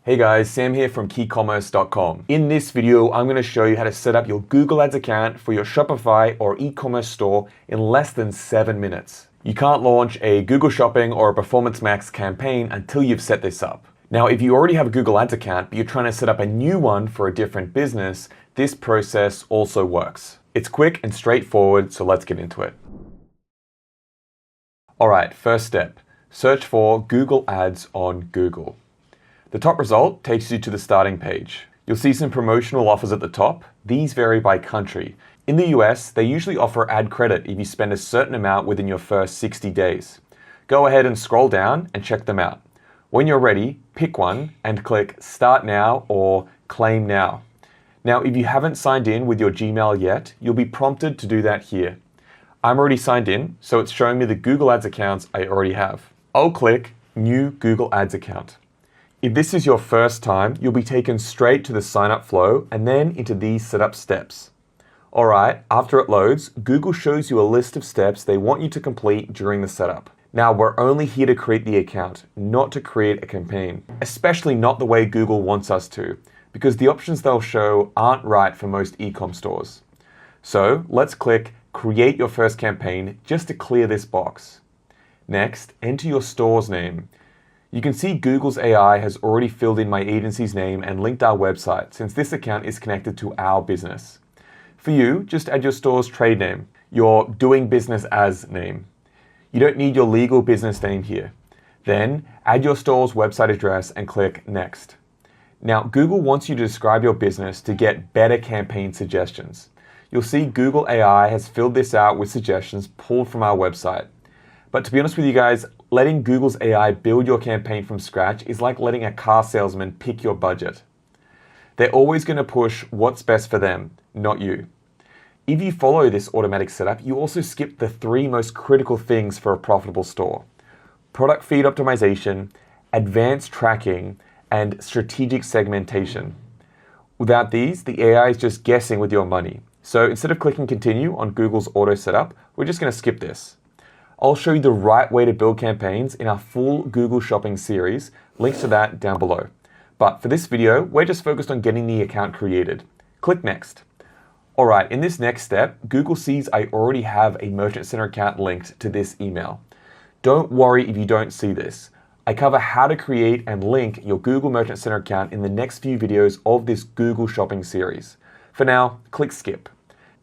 Hey guys, Sam here from KeyCommerce.com. In this video, I'm going to show you how to set up your Google Ads account for your Shopify or e-commerce store in less than 7 minutes. You can't launch a Google Shopping or a Performance Max campaign until you've set this up. Now, if you already have a Google Ads account, but you're trying to set up a new one for a different business, this process also works. It's quick and straightforward, so let's get into it. All right, first step, search for Google Ads on Google. The top result takes you to the starting page. You'll see some promotional offers at the top. These vary by country. In the US, they usually offer ad credit if you spend a certain amount within your first 60 days. Go ahead and scroll down and check them out. When you're ready, pick one and click Start Now or Claim Now. Now, if you haven't signed in with your Gmail yet, you'll be prompted to do that here. I'm already signed in, so it's showing me the Google Ads accounts I already have. I'll click New Google Ads Account. If this is your first time, you'll be taken straight to the sign-up flow and then into these setup steps. All right, after it loads, Google shows you a list of steps they want you to complete during the setup. Now, we're only here to create the account, not to create a campaign, especially not the way Google wants us to, because the options they'll show aren't right for most e-com stores. So let's click Create Your First Campaign just to clear this box. Next, enter your store's name. You can see Google's AI has already filled in my agency's name and linked our website since this account is connected to our business. For you, just add your store's trade name, your doing business as name. You don't need your legal business name here. Then add your store's website address and click Next. Now, Google wants you to describe your business to get better campaign suggestions. You'll see Google AI has filled this out with suggestions pulled from our website. But to be honest with you guys, letting Google's AI build your campaign from scratch is like letting a car salesman pick your budget. They're always going to push what's best for them, not you. If you follow this automatic setup, you also skip the 3 most critical things for a profitable store: product feed optimization, advanced tracking, and strategic segmentation. Without these, the AI is just guessing with your money. So instead of clicking continue on Google's auto setup, we're just going to skip this. I'll show you the right way to build campaigns in our full Google Shopping series, links to that down below. But for this video, we're just focused on getting the account created. Click Next. All right, in this next step, Google sees I already have a Merchant Center account linked to this email. Don't worry if you don't see this. I cover how to create and link your Google Merchant Center account in the next few videos of this Google Shopping series. For now, click Skip.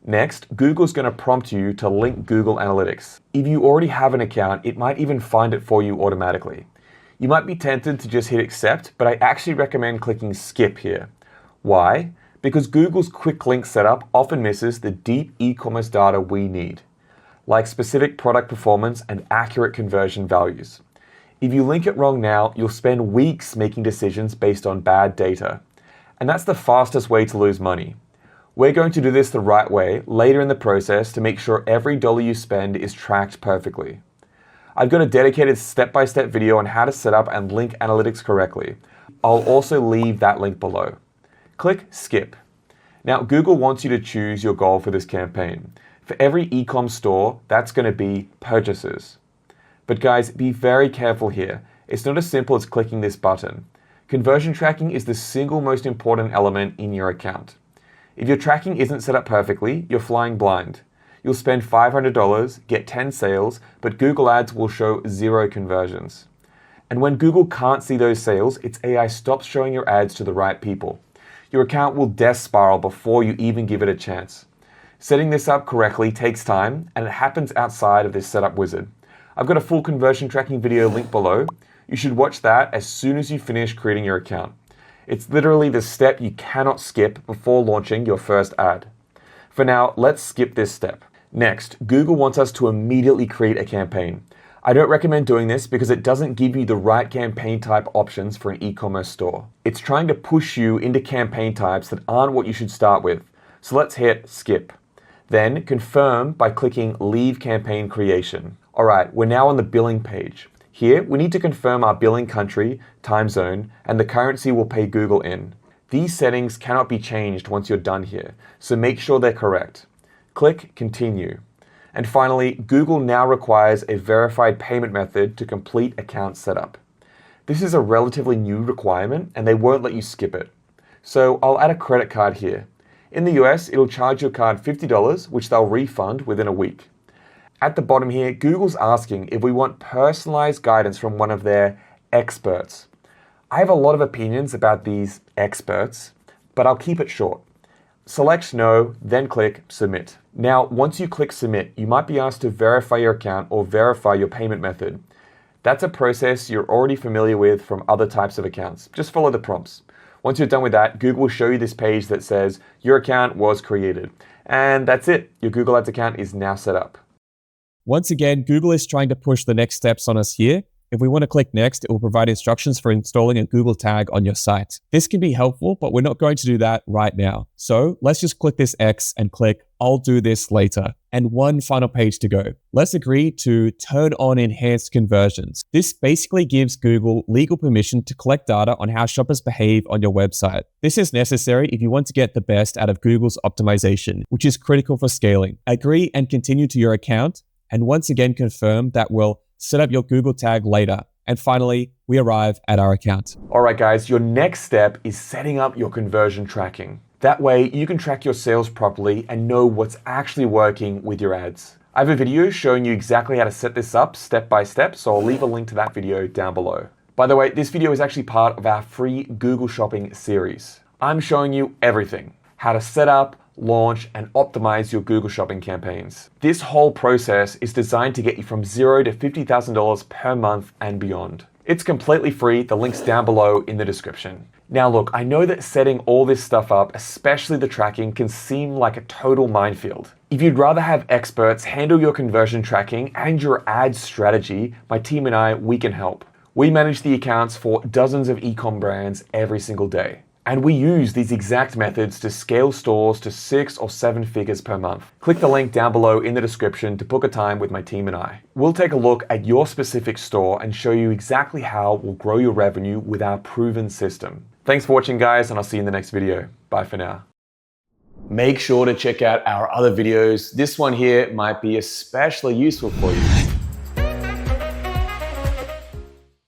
Next, Google's going to prompt you to link Google Analytics. If you already have an account, it might even find it for you automatically. You might be tempted to just hit accept, but I actually recommend clicking skip here. Why? Because Google's quick link setup often misses the deep e-commerce data we need, like specific product performance and accurate conversion values. If you link it wrong now, you'll spend weeks making decisions based on bad data. And that's the fastest way to lose money. We're going to do this the right way later in the process to make sure every dollar you spend is tracked perfectly. I've got a dedicated step-by-step video on how to set up and link analytics correctly. I'll also leave that link below. Click Skip. Now, Google wants you to choose your goal for this campaign. For every e-com store, that's going to be purchases. But guys, be very careful here. It's not as simple as clicking this button. Conversion tracking is the single most important element in your account. If your tracking isn't set up perfectly, you're flying blind. You'll spend $500, get 10 sales, but Google Ads will show 0 conversions. And when Google can't see those sales, its AI stops showing your ads to the right people. Your account will death spiral before you even give it a chance. Setting this up correctly takes time, and it happens outside of this setup wizard. I've got a full conversion tracking video linked below. You should watch that as soon as you finish creating your account. It's literally the step you cannot skip before launching your first ad. For now, let's skip this step. Next, Google wants us to immediately create a campaign. I don't recommend doing this because it doesn't give you the right campaign type options for an e-commerce store. It's trying to push you into campaign types that aren't what you should start with. So let's hit skip. Then confirm by clicking Leave Campaign Creation. All right, we're now on the billing page. Here, we need to confirm our billing country, time zone, and the currency we'll pay Google in. These settings cannot be changed once you're done here, so make sure they're correct. Click Continue. And finally, Google now requires a verified payment method to complete account setup. This is a relatively new requirement and they won't let you skip it. So I'll add a credit card here. In the US, it'll charge your card $50, which they'll refund within a week. At the bottom here, Google's asking if we want personalized guidance from one of their experts. I have a lot of opinions about these experts, but I'll keep it short. Select no, then click submit. Now, once you click submit, you might be asked to verify your account or verify your payment method. That's a process you're already familiar with from other types of accounts. Just follow the prompts. Once you're done with that, Google will show you this page that says your account was created. And that's it. Your Google Ads account is now set up. Once again, Google is trying to push the next steps on us here. If we want to click next, it will provide instructions for installing a Google tag on your site. This can be helpful, but we're not going to do that right now. So let's just click this X and click I'll do this later. And one final page to go. Let's agree to turn on enhanced conversions. This basically gives Google legal permission to collect data on how shoppers behave on your website. This is necessary if you want to get the best out of Google's optimization, which is critical for scaling. Agree and continue to your account. And once again, confirm that we'll set up your Google tag later. And finally, we arrive at our account. All right, guys, your next step is setting up your conversion tracking. That way you can track your sales properly and know what's actually working with your ads. I have a video showing you exactly how to set this up step by step, so I'll leave a link to that video down below. By the way, this video is actually part of our free Google Shopping series. I'm showing you everything: how to set up, launch, and optimize your Google Shopping campaigns. This whole process is designed to get you from $0 to $50,000 per month and beyond. It's completely free. The link's down below in the description. Now look, I know that setting all this stuff up, especially the tracking, can seem like a total minefield. If you'd rather have experts handle your conversion tracking and your ad strategy, my team and I, we can help. We manage the accounts for dozens of e-com brands every single day. And we use these exact methods to scale stores to 6 or 7 figures per month. Click the link down below in the description to book a time with my team and I. We'll take a look at your specific store and show you exactly how we'll grow your revenue with our proven system. Thanks for watching, guys, and I'll see you in the next video. Bye for now. Make sure to check out our other videos. This one here might be especially useful for you.